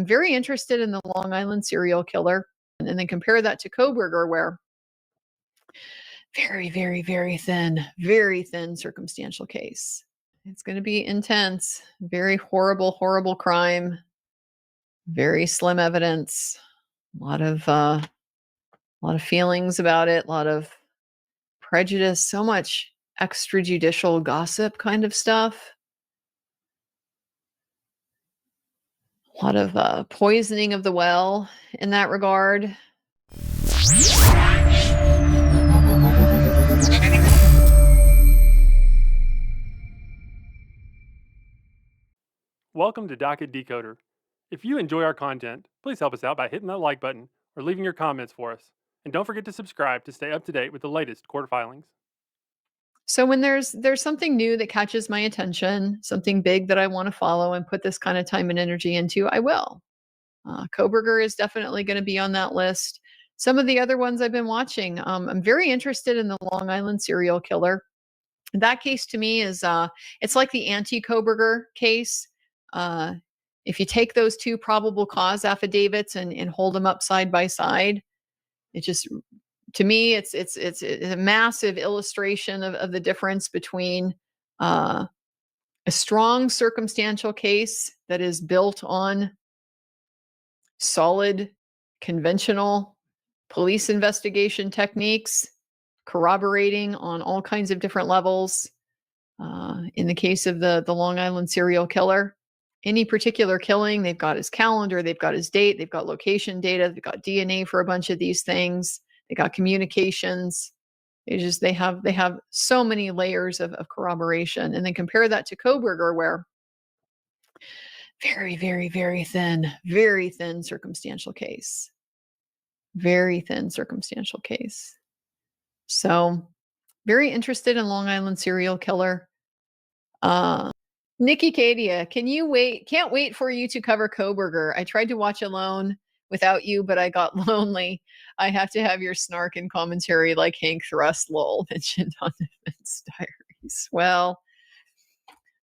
I'm very interested in the Long Island serial killer, and then compare that to Kohberger, where very, very, very thin circumstantial case. It's going to be intense, very horrible, horrible crime, very slim evidence, a lot of feelings about it, a lot of prejudice, so much extrajudicial gossip kind of stuff. A lot of poisoning of the well in that regard. Welcome to Docket Decoder. If you enjoy our content, please help us out by hitting that like button or leaving your comments for us. And don't forget to subscribe to stay up to date with the latest court filings. So when there's something new that catches my attention, something big that I want to follow and put this kind of time and energy into, I will. Kohberger is definitely going to be on that list. Some of the other ones I've been watching, I'm very interested in the Long Island serial killer. That case to me is, it's like the anti-Kohberger case. If you take those two probable cause affidavits and hold them up side by side, it just, to me, it's a massive illustration of the difference between a strong circumstantial case that is built on solid, conventional police investigation techniques, corroborating on all kinds of different levels. In the case of the Long Island serial killer, any particular killing, they've got his calendar, they've got his date, they've got location data, they've got DNA for a bunch of these things, they got communications. They have so many layers of corroboration. And then compare that to Kohberger, where very, very, very thin circumstantial case. Very thin circumstantial case. So very interested in Long Island serial killer. Nikki Cadia, can you wait? Can't wait for you to cover Kohberger. I tried to watch alone without you, but I got lonely. I have to have your snark and commentary like Hank Thrust lol mentioned on Defense Diaries. Well,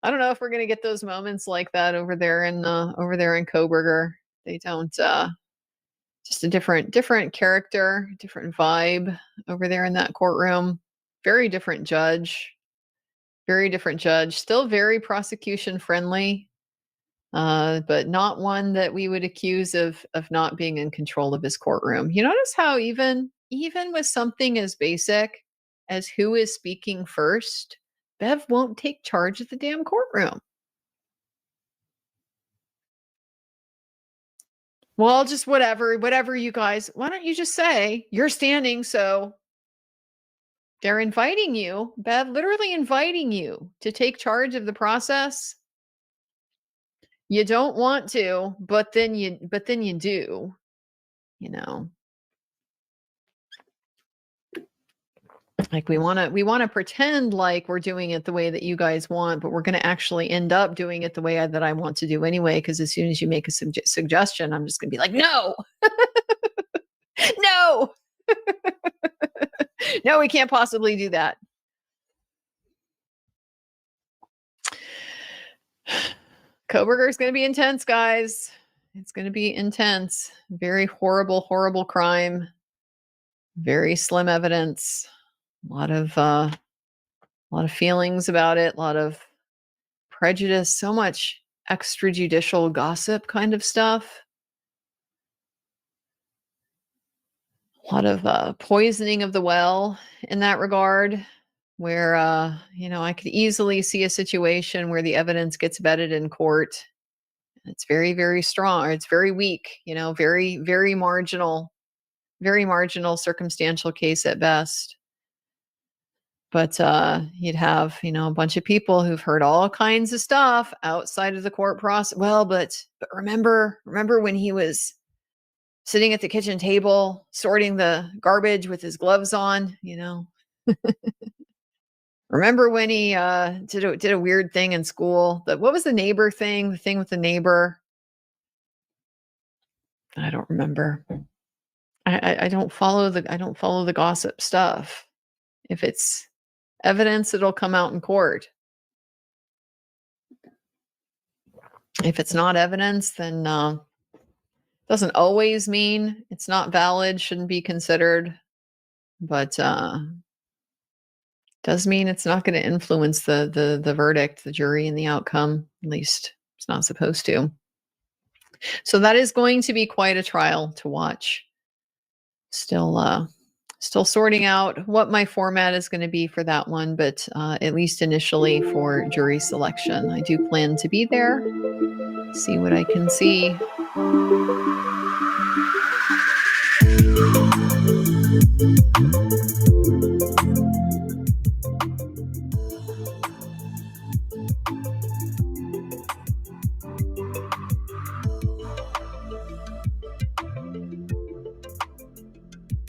I don't know if we're going to get those moments like that over there in Kohberger. They don't. Just a different character, different vibe over there in that courtroom. Very different judge. Still very prosecution friendly, but not one that we would accuse of not being in control of his courtroom. You notice how even with something as basic as who is speaking first, Bev won't take charge of the damn courtroom. Well, just whatever you guys, why don't you just say you're standing, so they're inviting you, Bev, literally inviting you to take charge of the process. You don't want to, but then you do, you know. Like we want to pretend like we're doing it the way that you guys want, but we're going to actually end up doing it the way that I want to do anyway, because as soon as you make a suggestion, I'm just going to be like, no. No. No, we can't possibly do that. Kohberger is going to be intense, guys. It's going to be intense. Very horrible, horrible crime. Very slim evidence. A lot of feelings about it. A lot of prejudice. So much extrajudicial gossip kind of stuff. A lot of poisoning of the well in that regard, where I could easily see a situation where the evidence gets vetted in court. It's very, very strong, or it's very weak, very, very marginal circumstantial case at best. But you'd have, a bunch of people who've heard all kinds of stuff outside of the court process. Well, but remember when he was sitting at the kitchen table sorting the garbage with his gloves on, Remember when he did a weird thing in school? What was the neighbor thing? The thing with the neighbor? I don't remember. I don't follow the gossip stuff. If it's evidence, it'll come out in court. If it's not evidence, then Doesn't always mean it's not valid, shouldn't be considered, but does mean it's not going to influence the verdict, the jury, and the outcome. At least it's not supposed to. So that is going to be quite a trial to watch. Still sorting out what my format is going to be for that one, but at least initially for jury selection, I do plan to be there. See what I can see.